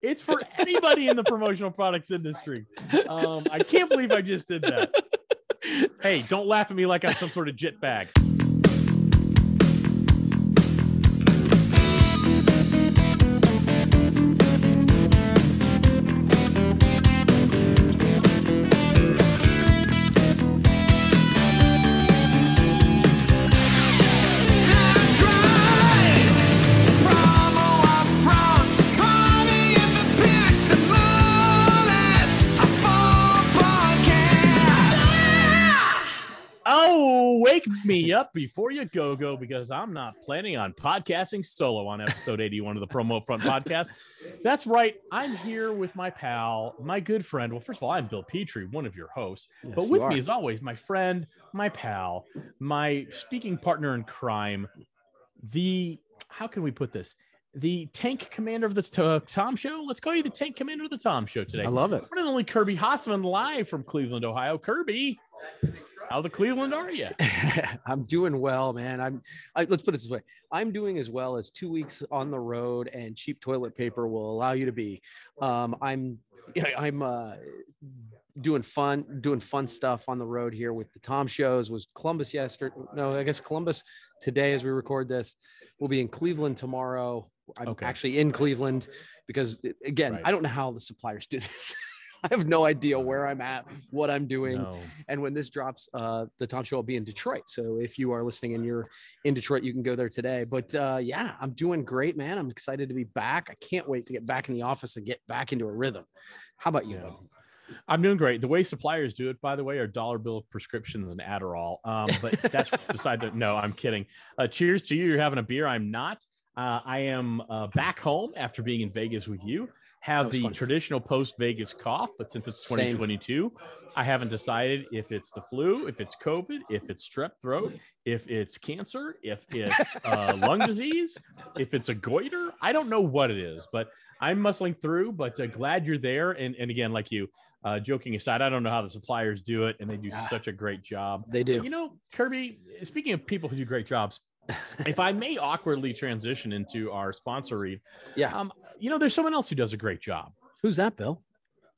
It's for anybody in the promotional products industry. I can't believe I just did that. Hey, don't laugh at me like I'm some sort of jit bag. Wake me up before you go, because I'm not planning on podcasting solo on episode 81 of the Promo Front podcast. That's right. I'm here with my pal, my good friend. Well, first of all, I'm Bill Petrie, one of your hosts, yes, but with me as always, my friend, my pal, my speaking partner in crime, how can we put this? The tank commander of the Tom Show. Let's call you the tank commander of the Tom Show today. I love it. One and only Kirby Hasseman, live from Cleveland, Ohio. Kirby, how the Cleveland are you? I'm doing well, man. Let's put it this way. I'm doing as well as 2 weeks on the road and cheap toilet paper will allow you to be. I'm doing fun stuff on the road here with the Tom shows. Was Columbus yesterday? No, I guess Columbus today as we record this. We'll be in Cleveland tomorrow. I'm actually in Cleveland because, again, I don't know how the suppliers do this. I have no idea where I'm at, what I'm doing. No. And when this drops, the Tom Show will be in Detroit. So if you are listening and you're in Detroit, you can go there today. But yeah, I'm doing great, man. I'm excited to be back. I can't wait to get back in the office and get back into a rhythm. How about you, buddy? I'm doing great. The way suppliers do it, by the way, are dollar bill prescriptions and Adderall. But that's beside the, no, I'm kidding. Cheers to you. You're having a beer. I'm not. I am back home after being in Vegas with you. Have the traditional post-Vegas cough, but since it's 2022, I haven't decided if it's the flu, if it's COVID, if it's strep throat, if it's cancer, if it's lung disease, if it's a goiter. I don't know what it is, but I'm muscling through, but glad you're there. And again, like you, joking aside, I don't know how the suppliers do it, and they do such a great job. They do. But, you know, Kirby, speaking of people who do great jobs, if I may awkwardly transition into our sponsor read, you know, there's someone else who does a great job. Who's that, Bill?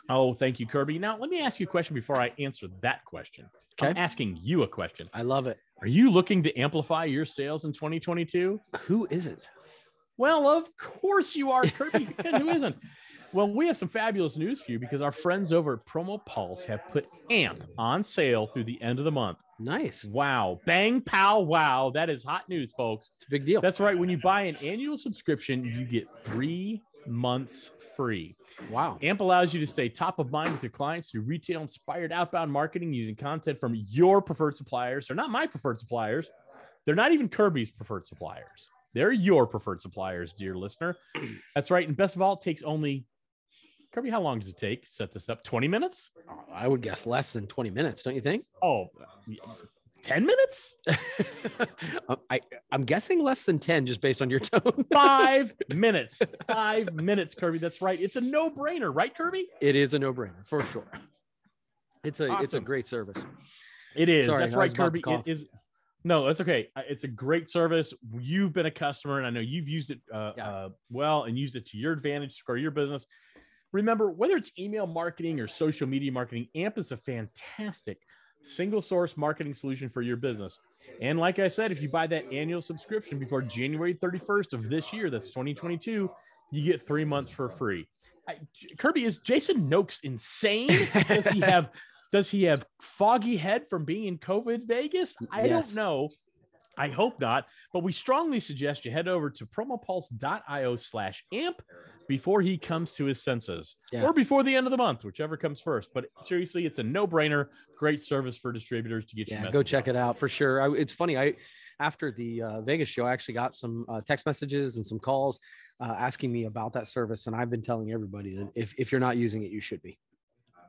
Oh, thank you, Kirby. Now, let me ask you a question before I answer that question. Okay. I'm asking you a question. I love it. Are you looking to amplify your sales in 2022? Who isn't? Well, of course you are, Kirby. Who isn't? Well, we have some fabulous news for you because our friends over at Promo Pulse have put AMP on sale through the end of the month. Nice. Wow. Bang, pow, wow. That is hot news, folks. It's a big deal. That's right. When you buy an annual subscription, you get 3 months free. Wow. AMP allows you to stay top of mind with your clients through retail-inspired outbound marketing using content from your preferred suppliers. They're not my preferred suppliers. They're not even Kirby's preferred suppliers. They're your preferred suppliers, dear listener. That's right. And best of all, it takes only... Kirby, how long does it take to set this up? 20 minutes? I would guess less than 20 minutes, don't you think? Oh, 10 minutes? I'm guessing less than 10 just based on your tone. 5 minutes. 5 minutes, Kirby. That's right. It's a no-brainer, right, Kirby? It is a no-brainer, for sure. It's a great service. It is. Sorry, that's right, Kirby. It is. No, that's okay. It's a great service. You've been a customer, and I know you've used it well and used it to your advantage to grow your business. Remember, whether it's email marketing or social media marketing, AMP is a fantastic single source marketing solution for your business. And like I said, if you buy that annual subscription before January 31st of this year, that's 2022, you get 3 months for free. Kirby, is Jason Noakes insane? Does he have foggy head from being in COVID Vegas? I don't know. I hope not, but we strongly suggest you head over to promopulse.io/amp before he comes to his senses or before the end of the month, whichever comes first. But seriously, it's a no-brainer. Great service for distributors to get you. Go check it out for sure. It's funny. After the Vegas show, I actually got some text messages and some calls asking me about that service. And I've been telling everybody that if you're not using it, you should be.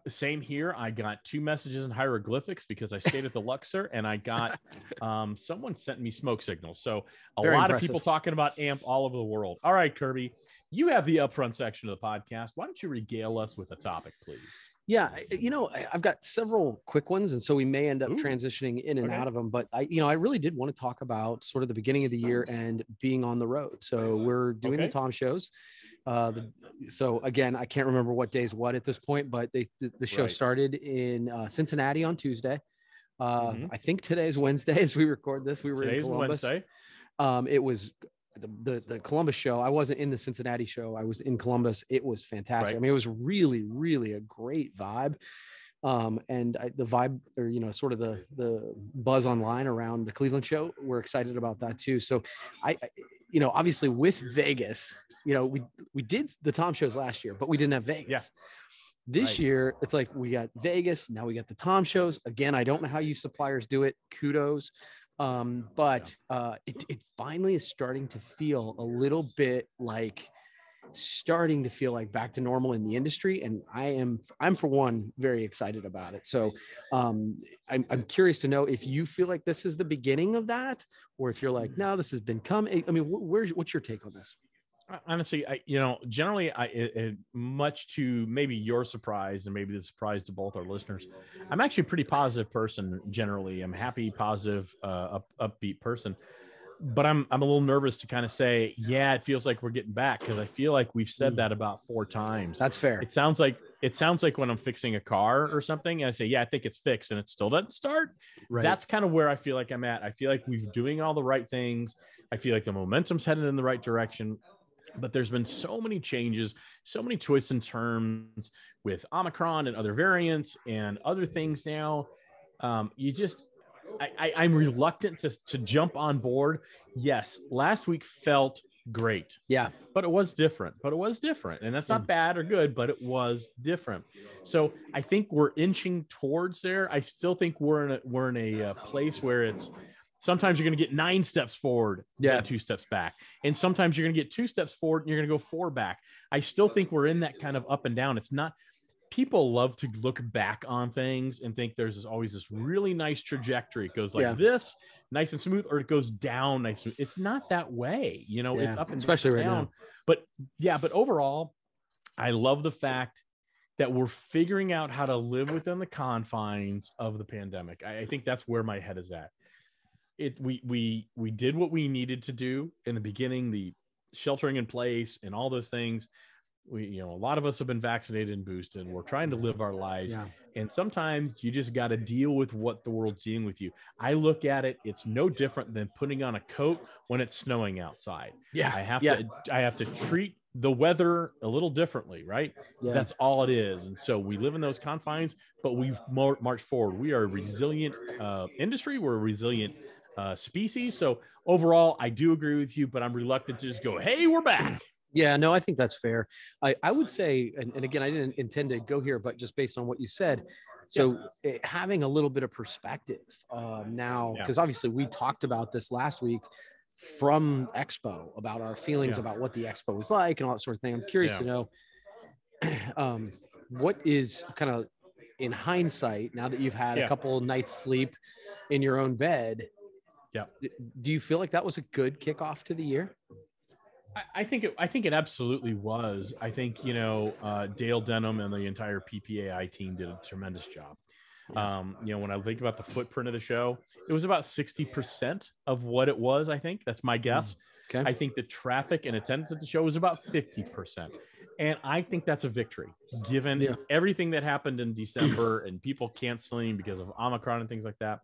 Same here. I got 2 messages in hieroglyphics because I stayed at the Luxor, and I got someone sent me smoke signals. So Very lot impressive. of people talking about AMP all over the world. All right, Kirby, you have the upfront section of the podcast. Why don't you regale us with a topic, please? Yeah, I've got several quick ones, and so we may end up transitioning in and out of them. But I really did want to talk about sort of the beginning of the year and being on the road. So we're doing the Tom shows, So again, I can't remember what day's what at this point, but the show started in Cincinnati on Tuesday. I think today is Wednesday as we record this. We were in Columbus. Wednesday. It was the Columbus show. I wasn't in the Cincinnati show. I was in Columbus. It was fantastic. I mean, it was really, really a great vibe. And the vibe, or, you know, sort of the buzz online around the Cleveland show, we're excited about that too. So you know, obviously with Vegas, you know, we did the Tom shows last year, but we didn't have Vegas. Yeah. This year, it's like we got Vegas. Now we got the Tom shows. Again, I don't know how you suppliers do it. Kudos. But it finally is starting to feel a little bit like back to normal in the industry. And I'm for one, very excited about it. So I'm curious to know if you feel like this is the beginning of that, or if you're like, no, this has been coming. I mean, what's your take on this? Honestly, you know, generally, much to maybe your surprise and maybe the surprise to both our listeners, I'm actually a pretty positive person. Generally, I'm happy, positive, upbeat person. But I'm a little nervous to kind of say, yeah, it feels like we're getting back, because I feel like we've said that about 4 times. That's fair. It sounds like when I'm fixing a car or something, and I say, yeah, I think it's fixed, and it still doesn't start. Right. That's kind of where I feel like I'm at. I feel like we're doing all the right things. I feel like the momentum's headed in the right direction. But there's been so many changes, so many twists and turns with Omicron and other variants and other things now. I'm reluctant to jump on board. Yes, last week felt great. Yeah. But it was different. And that's not bad or good, but it was different. So I think we're inching towards there. I still think we're in a place where it's, sometimes you're going to get 9 steps forward, and 2 steps back. And sometimes you're going to get 2 steps forward and you're going to go 4 back. I still think we're in that kind of up and down. It's not, people love to look back on things and think there's always this really nice trajectory. It goes like this, nice and smooth, or it goes down nice. It's not that way. You know, it's up and especially down. Right now. But overall, I love the fact that we're figuring out how to live within the confines of the pandemic. I think that's where my head is at. We did what we needed to do in the beginning, the sheltering in place and all those things. A lot of us have been vaccinated and boosted, and we're trying to live our lives. Yeah. And sometimes you just got to deal with what the world's dealing with you. I look at it, it's no different than putting on a coat when it's snowing outside. Yeah. I have to treat the weather a little differently, right? Yeah. That's all it is. And so we live in those confines, but we've marched forward. We are a resilient industry. We're a resilient species. So overall, I do agree with you, but I'm reluctant to just go, hey, we're back. Yeah, no, I think that's fair. I would say, and again, I didn't intend to go here, but just based on what you said, so having a little bit of perspective now, because obviously we talked about this last week from Expo, about our feelings about what the Expo was like and all that sort of thing. I'm curious to know what is kind of in hindsight, now that you've had a couple nights sleep in your own bed. Yeah. Do you feel like that was a good kickoff to the year? I think it absolutely was. I think, Dale Denham and the entire PPAI team did a tremendous job. When I think about the footprint of the show, it was about 60% of what it was. I think that's my guess. Okay. I think the traffic and attendance at the show was about 50%. And I think that's a victory, given everything that happened in December and people canceling because of Omicron and things like that.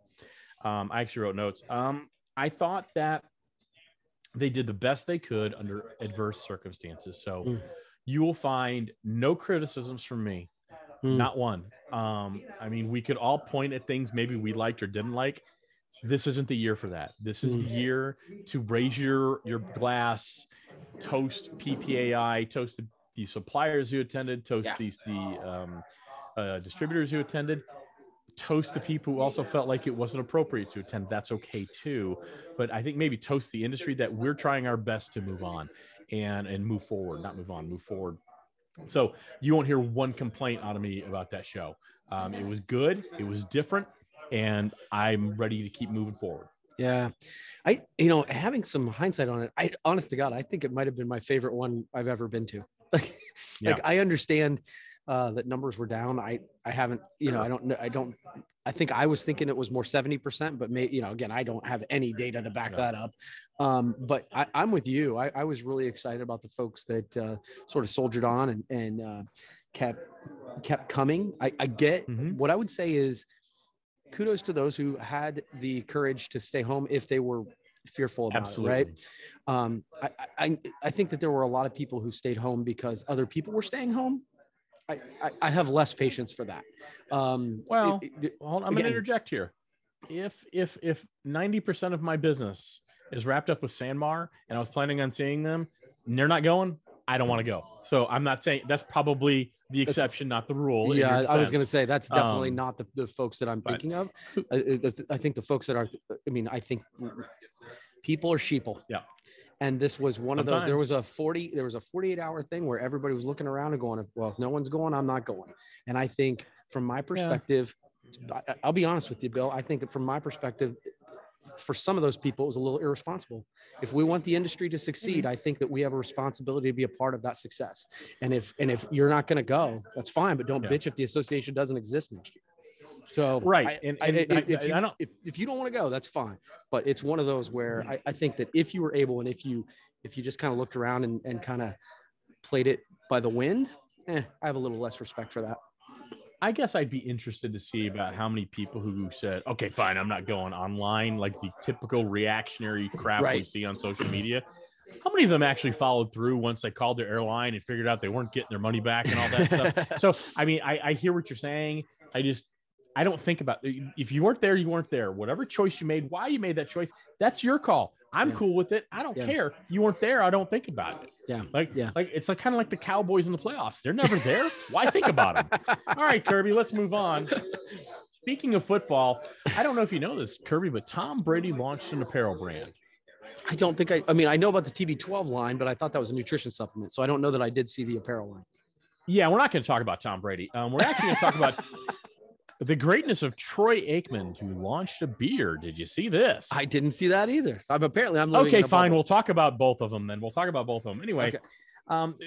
I actually wrote notes. I thought that they did the best they could under adverse circumstances. So you will find no criticisms from me, not one. I mean, we could all point at things maybe we liked or didn't like. This isn't the year for that. This is the year to raise your glass, toast PPAI, toast the suppliers who attended, toast the distributors who attended, toast the people who also felt like it wasn't appropriate to attend. That's okay too. But I think maybe toast the industry that we're trying our best to move on and move forward, not move on, move forward. So you won't hear one complaint out of me about that show. It was good. It was different. And I'm ready to keep moving forward. Yeah. Having some hindsight on it, honest to God, I think it might've been my favorite one I've ever been to. Like I understand that numbers were down. I haven't, I don't know. I think I was thinking it was more 70%, but again, I don't have any data to back that up. But I'm with you. I was really excited about the folks that sort of soldiered on and kept coming. I get what I would say is kudos to those who had the courage to stay home if they were fearful about it, right? I think that there were a lot of people who stayed home because other people were staying home. I have less patience for that. I'm going to interject here. If 90% of my business is wrapped up with Sanmar and I was planning on seeing them and they're not going, I don't want to go. So I'm not saying that's probably the exception, not the rule. Yeah, I was going to say that's definitely not the folks that I'm thinking of. I think the folks that are, I think people are sheeple. Yeah. And this was one of those. There was a 48-hour thing where everybody was looking around and going, well, if no one's going, I'm not going. And I think from my perspective, I'll be honest with you, Bill. I think that from my perspective, for some of those people, it was a little irresponsible. If we want the industry to succeed, I think that we have a responsibility to be a part of that success. And if you're not going to go, that's fine, but don't bitch if the association doesn't exist next year. So right. If you don't want to go, that's fine. But it's one of those where I think that if you were able, and if you just kind of looked around and kind of played it by the wind, I have a little less respect for that. I guess I'd be interested to see about how many people who said, okay, fine, I'm not going online, like the typical reactionary crap we see on social media. How many of them actually followed through once they called their airline and figured out they weren't getting their money back and all that stuff? So, I hear what you're saying. I don't think about it. If you weren't there, you weren't there. Whatever choice you made, why you made that choice, that's your call. I'm cool with it. I don't care. You weren't there. I don't think about it. Like it's like kind of like the Cowboys in the playoffs. They're never there. Why think about them? All right, Kirby, let's move on. Speaking of football, I don't know if you know this, Kirby, but Tom Brady launched an apparel brand. I don't think I know about the TB12 line, but I thought that was a nutrition supplement. So I don't know that I did see the apparel line. Yeah, we're not going to talk about Tom Brady. We're actually going to talk about the greatness of Troy Aikman, who launched a beer. Did you see this? I didn't see that either. So I'm living okay, fine. We'll talk about both of them then. Anyway,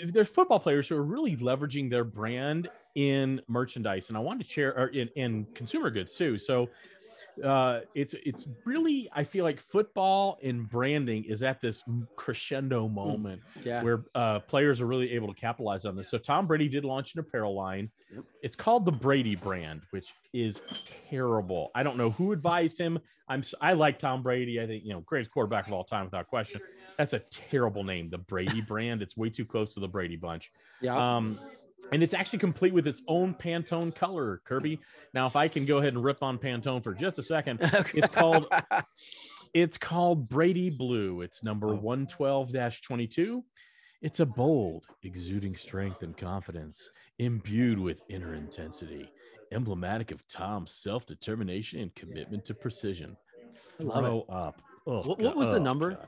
there's football players who are really leveraging their brand in merchandise, and I wanted to share in consumer goods too. So it's really, I feel like football and branding is at this crescendo moment where players are really able to capitalize on this. So Tom Brady did launch an apparel line. It's called the Brady Brand, which is terrible. I don't know who advised him. I like Tom Brady. I think, greatest quarterback of all time without question. That's a terrible name, the Brady Brand. It's way too close to the Brady Bunch. Yeah. And it's actually complete with its own Pantone color, Kirby. Now, if I can go ahead and rip on Pantone for just a second, it's called Brady Blue. It's number 112-22. It's a bold, exuding strength and confidence, imbued with inner intensity, emblematic of Tom's self-determination and commitment to precision. Throw up. Oh, what was the number?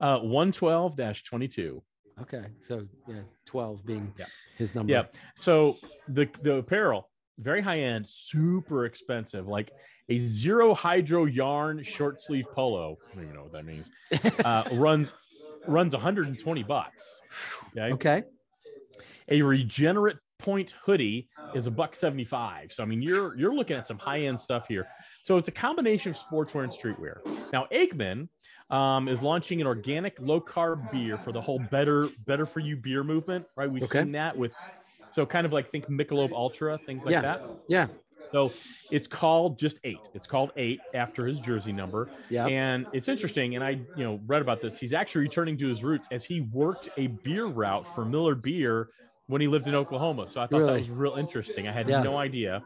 112-22. Okay, so 12 being his number. Yeah. So the apparel, very high end, super expensive, like a zero hydro yarn short sleeve polo. I don't even know what that means. Runs $120. Okay. A regenerate point hoodie is $175. So you're looking at some high end stuff here. So it's a combination of sportswear and streetwear. Now Aikman is launching an organic low carb beer for the whole better for you beer movement, right? We've seen that with, so kind of like think Michelob Ultra, things like that. Yeah. So it's called just 8. It's called 8 after his jersey number. Yeah. And it's interesting. And I, read about this. He's actually returning to his roots as he worked a beer route for Miller Beer when he lived in Oklahoma. So I thought that was real interesting. I had no idea.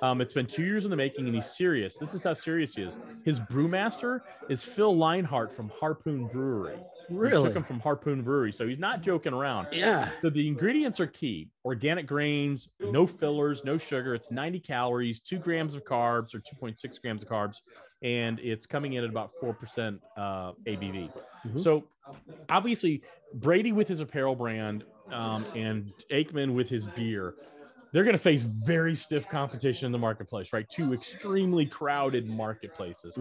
It's been 2 years in the making, and he's serious. This is how serious he is. His brewmaster is Phil Leinhart from Harpoon Brewery. Really? He took him from Harpoon Brewery, so he's not joking around. Yeah. So the ingredients are key. Organic grains, no fillers, no sugar. It's 90 calories, 2 grams of carbs, or 2.6 grams of carbs, and it's coming in at about 4% ABV. So obviously, Brady with his apparel brand and Aikman with his beer, they're going to face very stiff competition in the marketplace, right? 2 extremely crowded marketplaces.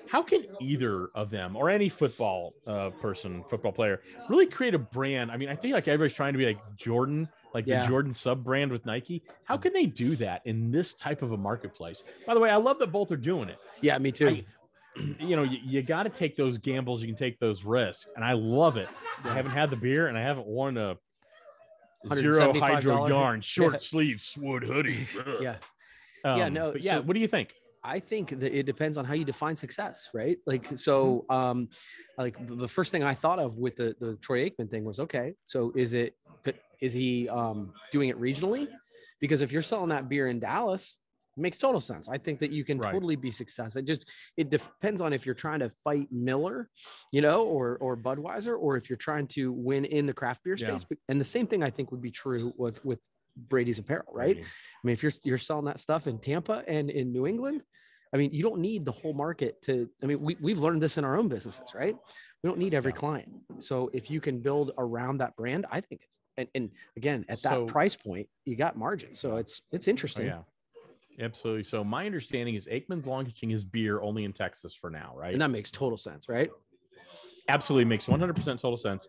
How can either of them or any football football player, really create a brand? I mean, I think like everybody's trying to be like Jordan, like the Jordan sub brand with Nike. How can they do that in this type of a marketplace? By the way, I love that both are doing it. Yeah, me too. You got to take those gambles. You can take those risks. And I love it. I haven't had the beer and I haven't worn a zero hydro yarn short sleeve swood hoodie. Yeah. What do you think? I think that it depends on how you define success, right? Like, so, like the first thing I thought of with the Troy Aikman thing was, okay, so is he doing it regionally? Because if you're selling that beer in Dallas, it makes total sense. I think that you can totally be success. It depends on if you're trying to fight Miller, or Budweiser, or if you're trying to win in the craft beer space. And the same thing I think would be true with Brady's Apparel, right? I mean, if you're selling that stuff in Tampa and in New England, I mean, you don't need the whole market we've learned this in our own businesses, right? We don't need every client. So if you can build around that brand, I think and again, at that price point, you got margin. So it's interesting. Oh, yeah, absolutely. So my understanding is Aikman's launching his beer only in Texas for now, right? And that makes total sense, right? Absolutely makes 100% total sense.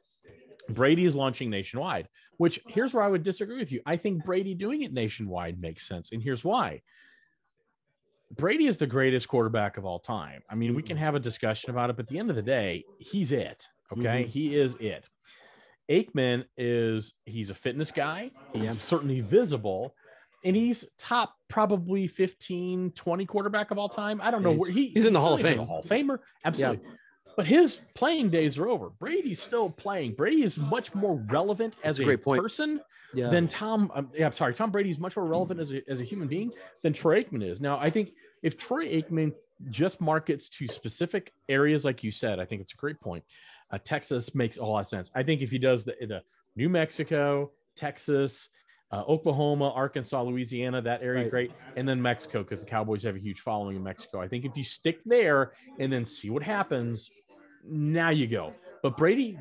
Brady is launching nationwide, which here's where I would disagree with you. I think Brady doing it nationwide makes sense. And here's why. Brady is the greatest quarterback of all time. I mean, we can have a discussion about it, but at the end of the day, he's it. Okay. He is it. Aikman he's a fitness guy. He's certainly visible. And he's top probably 15, 20 quarterback of all time. I don't know where he's in the Hall of Fame. The Hall of Famer. Absolutely. Yeah. But his playing days are over. Brady's still playing. Brady is much more relevant as a person than Tom. Tom Brady is much more relevant as a human being than Troy Aikman is. Now, I think if Troy Aikman just markets to specific areas, like you said, I think it's a great point. Texas makes a lot of sense. I think if he does the New Mexico, Texas, Oklahoma, Arkansas, Louisiana, that area, great. And then Mexico, because the Cowboys have a huge following in Mexico. I think if you stick there and then see what happens, now you go. But Brady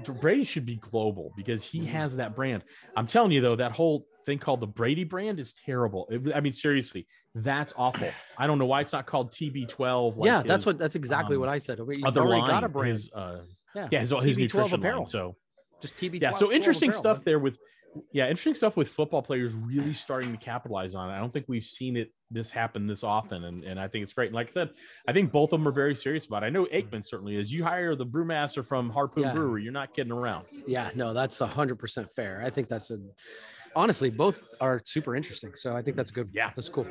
should be global because he has that brand. I'm telling you, though, that whole thing called the Brady brand is terrible. I mean, seriously, that's awful. I don't know why it's not called TB12. That's exactly what I said. You've already got a brand. His nutrition apparel. Line, so just TB12. Yeah, so interesting stuff there interesting stuff with football players really starting to capitalize on it. I don't think we've seen this happen this often, and I think it's great. And like I said, I think both of them are very serious about it. I know Aikman certainly is. You hire the brewmaster from Harpoon Brewery, you're not kidding around. Yeah, no, that's 100% fair. I think honestly, both are super interesting. So I think that's good. Yeah, that's cool.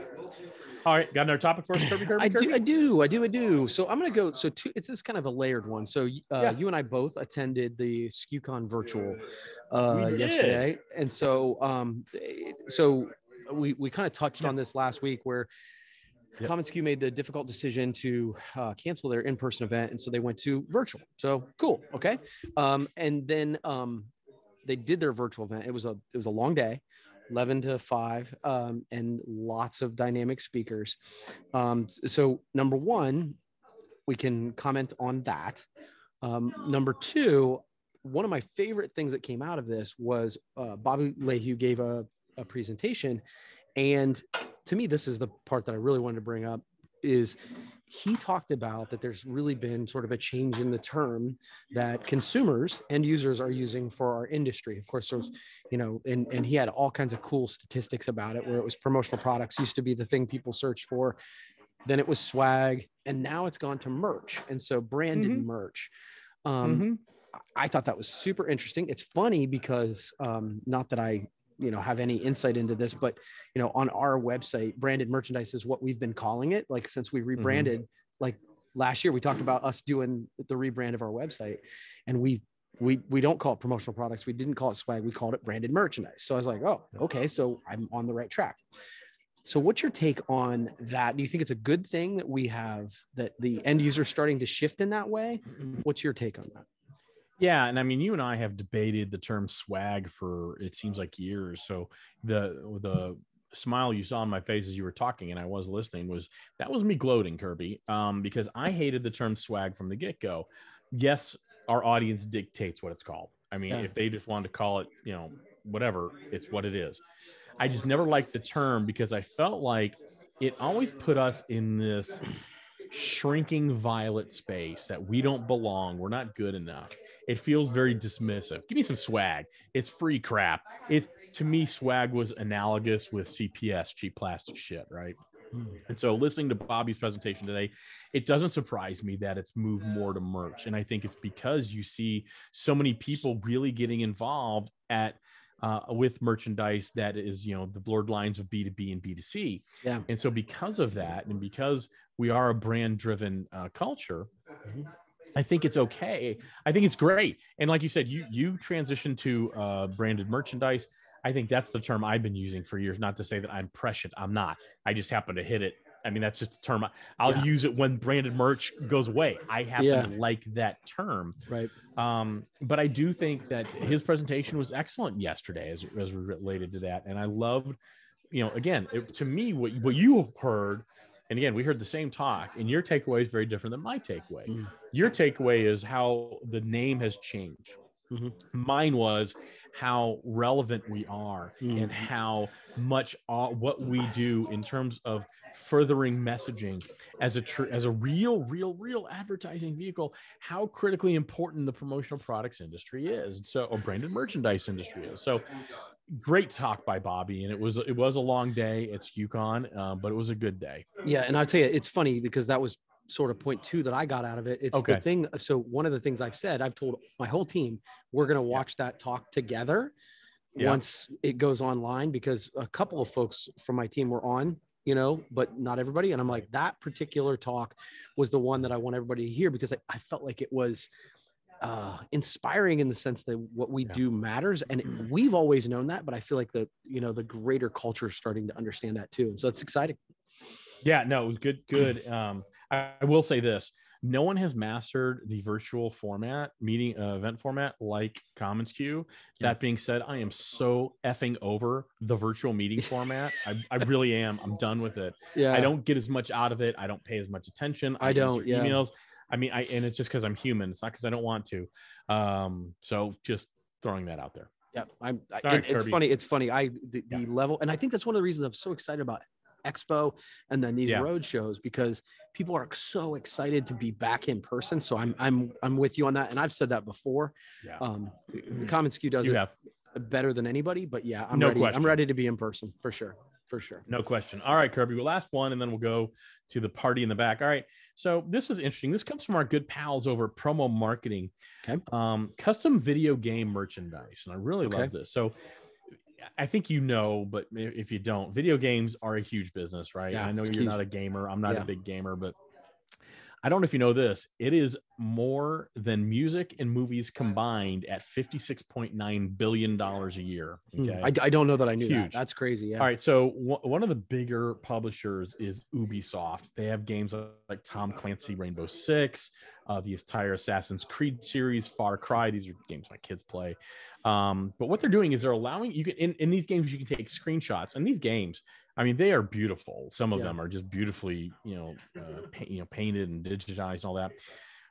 All right, got another topic for us, Kirby? I do. So I'm going to go. So it's just kind of a layered one. So you and I both attended the SKUCon virtual yesterday, and so we kind of touched on this last week where Common SKU made the difficult decision to cancel their in-person event, and so they went to virtual. So cool, okay. And then they did their virtual event. It was a long day. 11 to 5, and lots of dynamic speakers. So number one, we can comment on that. Number two, one of my favorite things that came out of this was Bobby Lehue gave a presentation. And to me, this is the part that I really wanted to bring up, is he talked about that there's really been sort of a change in the term that consumers and users are using for our industry. Of course, there's, and he had all kinds of cool statistics about it, where it was promotional products used to be the thing people searched for. Then it was swag, and now it's gone to merch. And so branded merch. I thought that was super interesting. It's funny because not that I have any insight into this, but on our website, branded merchandise is what we've been calling it, like since we rebranded. Like last year we talked about us doing the rebrand of our website, and we don't call it promotional products, we didn't call it swag, we called it branded merchandise. So I was like, oh, okay, so I'm on the right track. So what's your take on that? Do you think it's a good thing that we have that the end user starting to shift in that way? What's your take on that? Yeah. And I mean, you and I have debated the term swag for, it seems like years. So the smile you saw on my face as you were talking and I was listening was me gloating, Kirby, because I hated the term swag from the get-go. Yes, our audience dictates what it's called. I mean, if they just wanted to call it, whatever, it's what it is. I just never liked the term because I felt like it always put us in this shrinking violet space that we don't belong. We're not good enough. It feels very dismissive. Give me some swag. It's free crap. To me, swag was analogous with CPS, cheap plastic shit, right? And so listening to Bobby's presentation today, it doesn't surprise me that it's moved more to merch. And I think it's because you see so many people really getting involved with merchandise that is, the blurred lines of B2B and B2C. Yeah. And so because of that, and because we are a brand driven culture, I think it's okay. I think it's great. And like you said, you transitioned to branded merchandise. I think that's the term I've been using for years. Not to say that I'm prescient. I'm not. I just happen to hit it. I mean, that's just a term. I'll use it when branded merch goes away. I happen to like that term. Right. But I do think that his presentation was excellent yesterday as related to that. And I loved, again, to me, what you have heard, and again, we heard the same talk, and your takeaway is very different than my takeaway. Your takeaway is how the name has changed. Mine was how relevant we are and how much what we do in terms of furthering messaging as a real advertising vehicle, how critically important the promotional products industry is. So, or branded merchandise industry is. So great talk by Bobby. And it was a long day. It's UConn, but it was a good day. Yeah. And I'll tell you, it's funny because that was sort of point two that I got out of it. It's the thing. So one of the things I've told my whole team, we're going to watch that talk together once it goes online, because a couple of folks from my team were on, but not everybody. And I'm like, that particular talk was the one that I want everybody to hear, because I felt like it was inspiring in the sense that what we do matters. And we've always known that, but I feel like the greater culture is starting to understand that too. And so it's exciting. Yeah, no, it was good. I will say this. No one has mastered the virtual format, event format like commonsku. That being said, I am so effing over the virtual meeting format. I really am. I'm done with it. Yeah. I don't get as much out of it. I don't pay as much attention. I don't. Emails. I mean, and it's just because I'm human. It's not because I don't want to. So just throwing that out there. Yeah. It's funny. It's funny. The level, and I think that's one of the reasons I'm so excited about Expo and then these road shows, because people are so excited to be back in person. So I'm with you on that. And I've said that before. Yeah. The commonsku does it better than anybody, but I'm ready. I'm ready to be in person for sure. For sure. No question. All right, Kirby, well, last one, and then we'll go to the party in the back. All right. So this is interesting. This comes from our good pals over at Promo Marketing. Okay. Custom video game merchandise. And I really love this. So I think but if you don't, video games are a huge business, right? Yeah, I know you're not a gamer. I'm not a big gamer, but I don't know if you know this. It is more than music and movies combined at $56.9 billion a year. Okay? I don't know that I knew that. That's crazy. Yeah. All right. So one of the bigger publishers is Ubisoft. They have games like Tom Clancy Rainbow Six, the entire Assassin's Creed series, Far Cry. These are games my kids play. But what they're doing is they're allowing you can in these games you can take screenshots, and these games, I mean, they are beautiful. Some of them are just beautifully, painted and digitized and all that.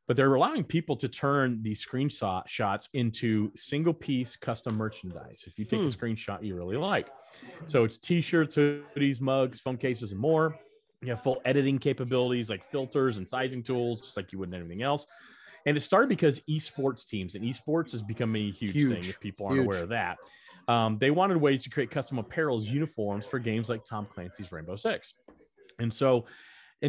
But they're allowing people to turn these screenshots into single piece custom merchandise. If you take a screenshot you really like, so it's t-shirts, hoodies, mugs, phone cases, and more. You have full editing capabilities like filters and sizing tools, just like you would in anything else. And it started because esports teams, and esports is becoming a huge thing if people aren't aware of that. They wanted ways to create custom apparel uniforms for games like Tom Clancy's Rainbow Six. And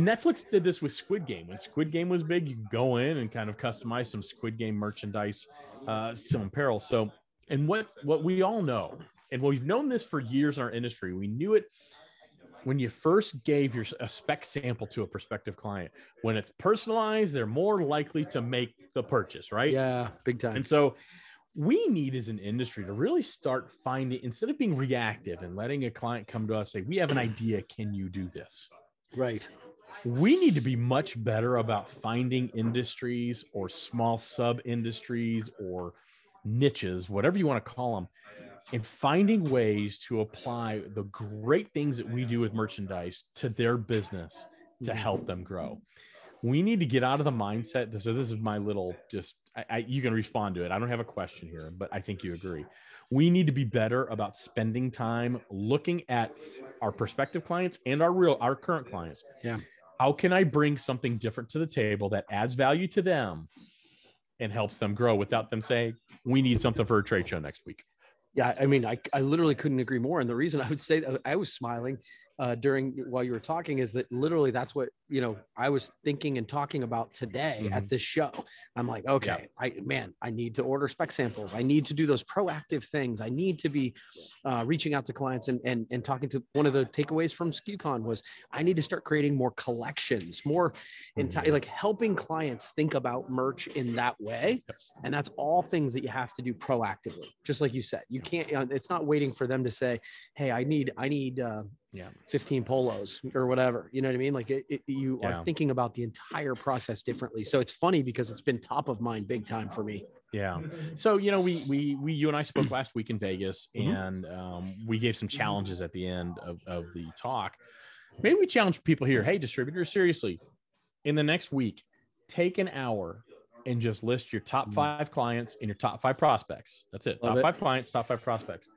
Netflix did this with Squid Game. When Squid Game was big, you could go in and kind of customize some Squid Game merchandise, some apparel. So, and what we all know, and we've known this for years in our industry, we knew it when you first gave a spec sample to a prospective client. When it's personalized, they're more likely to make the purchase, right? Yeah, big time. And so we need as an industry to really start finding, instead of being reactive and letting a client come to us say, we have an idea, can you do this? Right. We need to be much better about finding industries or small sub industries or niches, whatever you want to call them, and finding ways to apply the great things that we do with merchandise to their business to help them grow. We need to get out of the mindset. So this is my little, you can respond to it. I don't have a question here, but I think you agree. We need to be better about spending time looking at our prospective clients and our current clients. Yeah. How can I bring something different to the table that adds value to them and helps them grow without them saying, we need something for a trade show next week? Yeah, I mean, I literally couldn't agree more. And the reason I would say that I was smiling while you were talking is that literally that's what, I was thinking and talking about today at this show. I'm like, okay, I need to order spec samples. I need to do those proactive things. I need to be reaching out to clients and talking to. One of the takeaways from SKUCon was I need to start creating more collections, more like helping clients think about merch in that way. And that's all things that you have to do proactively. Just like you said, you can't, it's not waiting for them to say, hey, I need 15 polos or whatever. You know what I mean? Like you are thinking about the entire process differently. So it's funny because it's been top of mind big time for me. Yeah. So, you and I spoke last week in Vegas, and we gave some challenges at the end of the talk. Maybe we challenge people here. Hey, distributors, seriously, in the next week, take an hour and just list your top 5 clients and your top 5 prospects. That's it. Top 5 clients, top 5 prospects.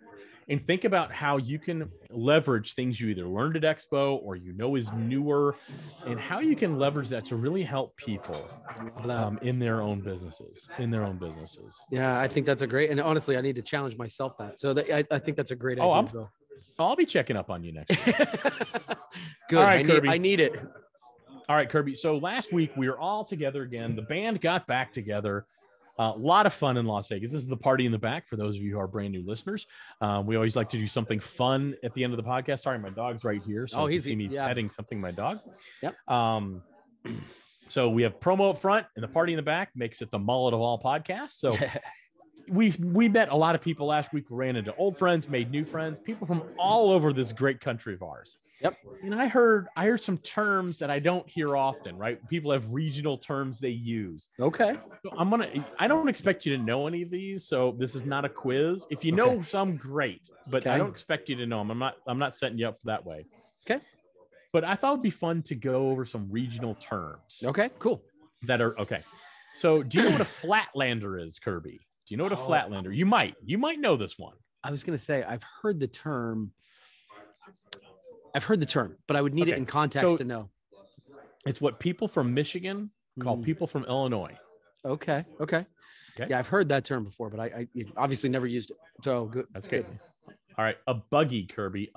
And think about how you can leverage things you either learned at Expo or is newer, and how you can leverage that to really help people in their own businesses. Yeah, I think that's a great, and honestly, I need to challenge myself that. So I think that's a great idea. I'll be checking up on you next week. Good. All right, Kirby. I need it. All right, Kirby. So last week we were all together again. The band got back together. A lot of fun in Las Vegas. This is the party in the back for those of you who are brand new listeners. We always like to do something fun at the end of the podcast. Sorry, my dog's right here. So he's petting something, my dog. Yep. So we have promo up front and the party in the back makes it the mullet of all podcasts. So we met a lot of people last week. We ran into old friends, made new friends, people from all over this great country of ours. Yep. And I heard some terms that I don't hear often, right? People have regional terms they use. Okay. So I don't expect you to know any of these. So this is not a quiz. If you know some, great, but I don't expect you to know them. I'm not setting you up for that way. Okay. But I thought it'd be fun to go over some regional terms. Okay, cool. That are okay. So do you know what a flatlander is, Kirby? Do you know what a flatlander? You might know this one. I was going to say, I've heard the term, but I would need it in context to know. It's what people from Michigan call people from Illinois. Okay. Yeah, I've heard that term before, but I obviously never used it. So good. That's good. All right. A buggy, Kirby.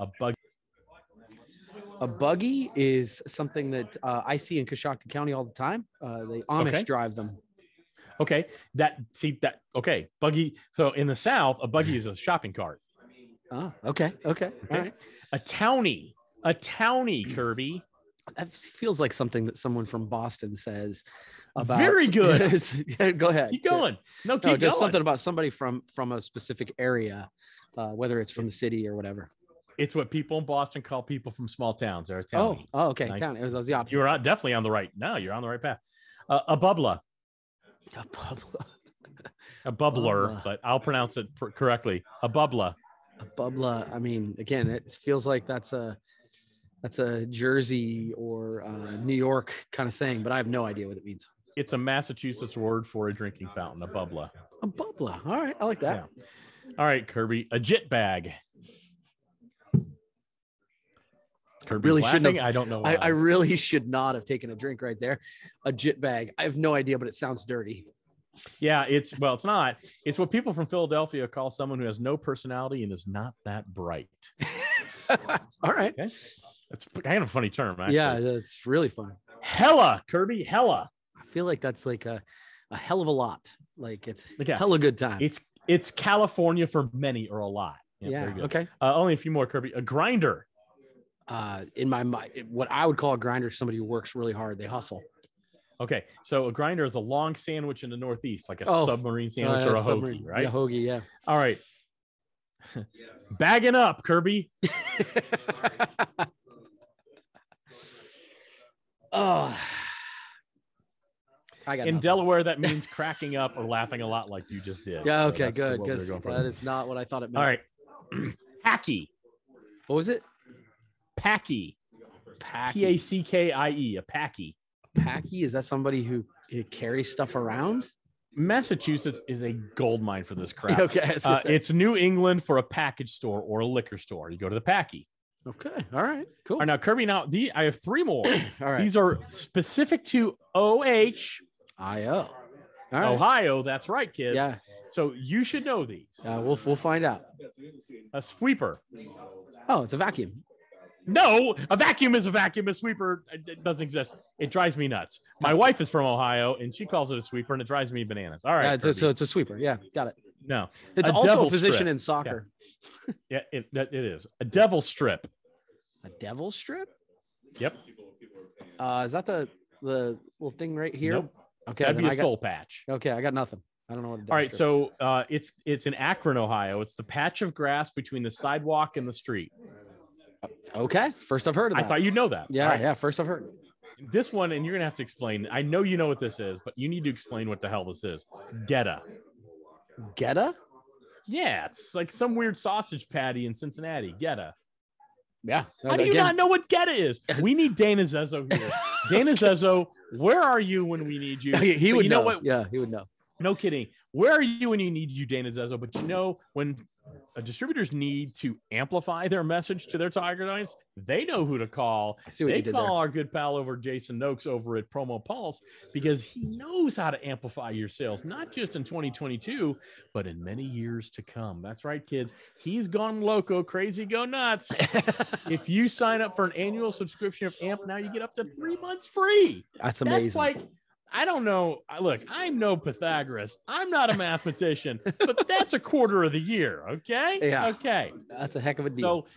A buggy is something that I see in Coshocton County all the time. The Amish drive them. Okay. Buggy. So in the South, a buggy is a shopping cart. Oh, okay. All right. A townie, Kirby. That feels like something that someone from Boston says about. Very good. Go ahead. Keep going. Keep just going. Something about somebody from a specific area, whether it's from the city or whatever. It's what people in Boston call people from small towns. They're a townie. Oh, okay. Nice. Town. It was the opposite. You were definitely on the right. No, you're on the right path. A bubbler. A bubbler, but I'll pronounce it correctly. A bubbler. I mean, again, it feels like that's a Jersey or New York kind of saying, but I have no idea what it means. It's a Massachusetts word for a drinking fountain, a bubbler. A bubbler. All right. I like that. Yeah. All right, Kirby. A jit bag. Kirby's really laughing. Shouldn't have. I don't know why. I really should not have taken a drink right there. A jit bag. I have no idea, but it sounds dirty. Yeah, it's not. It's what people from Philadelphia call someone who has no personality and is not that bright. All right. Okay. That's kind of a funny term, actually. Yeah, that's really fun. Hella, Kirby, hella. I feel like that's like a hell of a lot. Like it's hella good time. It's California for many or a lot. Yeah. Okay. Only a few more, Kirby. A grinder. In my mind, what I would call a grinder is somebody who works really hard. They hustle. Okay, so a grinder is a long sandwich in the Northeast, like a submarine sandwich or a hoagie, right? Yeah, hoagie, yeah. All right. Bagging up, Kirby. In Delaware, that means cracking up or laughing a lot like you just did. Yeah, okay, good, because that is not what I thought it meant. All right. Packy. What was it? Packy. P-A-C-K-I-E, a packy. Packy, is that somebody who carries stuff around? Massachusetts is a gold mine for this crap. Okay, it's New England for a package store or a liquor store. You go to the packy. Okay. All right. Cool. All right, now, Kirby, I have 3 more. All right. These are specific to IO. All right. Ohio. That's right, kids. Yeah. So you should know these. We'll find out. A sweeper. Oh, it's a vacuum. No, a vacuum is a vacuum. A sweeper, it doesn't exist. It drives me nuts. My wife is from Ohio, and she calls it a sweeper, and it drives me bananas. All right. So it's a sweeper. Yeah, got it. No. It's also a position in soccer. Yeah, it is. A devil strip. A devil strip? Yep. Is that the little thing right here? Nope. Okay. That'd be a soul patch. Okay, I got nothing. I don't know what a devil All right, strip so it's in Akron, Ohio. It's the patch of grass between the sidewalk and the street. Okay. First I've heard of that. I thought you'd know that. Yeah, right. Yeah. First I've heard. This one, and you're going to have to explain. I know you know what this is, but you need to explain what the hell this is. Geta. Geta? Yeah, it's like some weird sausage patty in Cincinnati. Geta. Yeah. How do you not know what Geta is? We need Dana Zezzo here. Dana Zezzo, where are you when we need you? He would know. What? Yeah, he would know. No kidding. Where are you when you need you, Dana Zezzo? But you know, when distributors need to amplify their message to their target audience, they know who to call. I see what you did there. Our good pal over Jason Noakes over at Promo Pulse, because he knows how to amplify your sales, not just in 2022, but in many years to come. That's right, kids. He's gone loco, crazy, go nuts. If you sign up for an annual subscription of AMP, now you get up to 3 months free. That's amazing. That's like, I don't know. Look, I'm no Pythagoras. I'm not a mathematician, but that's a quarter of the year. Okay. Yeah. Okay. That's a heck of a deal. So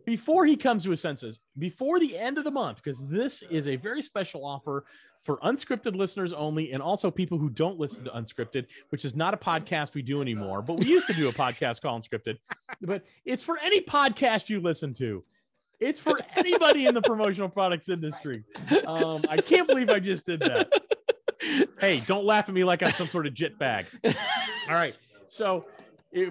before he comes to his senses, before the end of the month, because this is a very special offer for unscripted listeners only, and also people who don't listen to Unscripted, which is not a podcast we do anymore, but we used to do a podcast called Unscripted, but it's for any podcast you listen to. It's for anybody in the promotional products industry. I can't believe I just did that. Hey, don't laugh at me like I'm some sort of jit bag. All right. So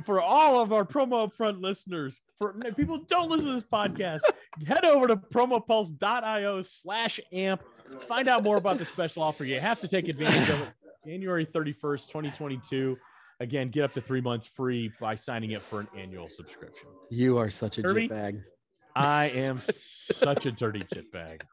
for all of our Promo Upfront listeners, for people who don't listen to this podcast, head over to promopulse.io/amp. Find out more about the special offer. You have to take advantage of it. January 31st, 2022. Again, get up to 3 months free by signing up for an annual subscription. You are such a jit bag. I am such a dirty jit bag.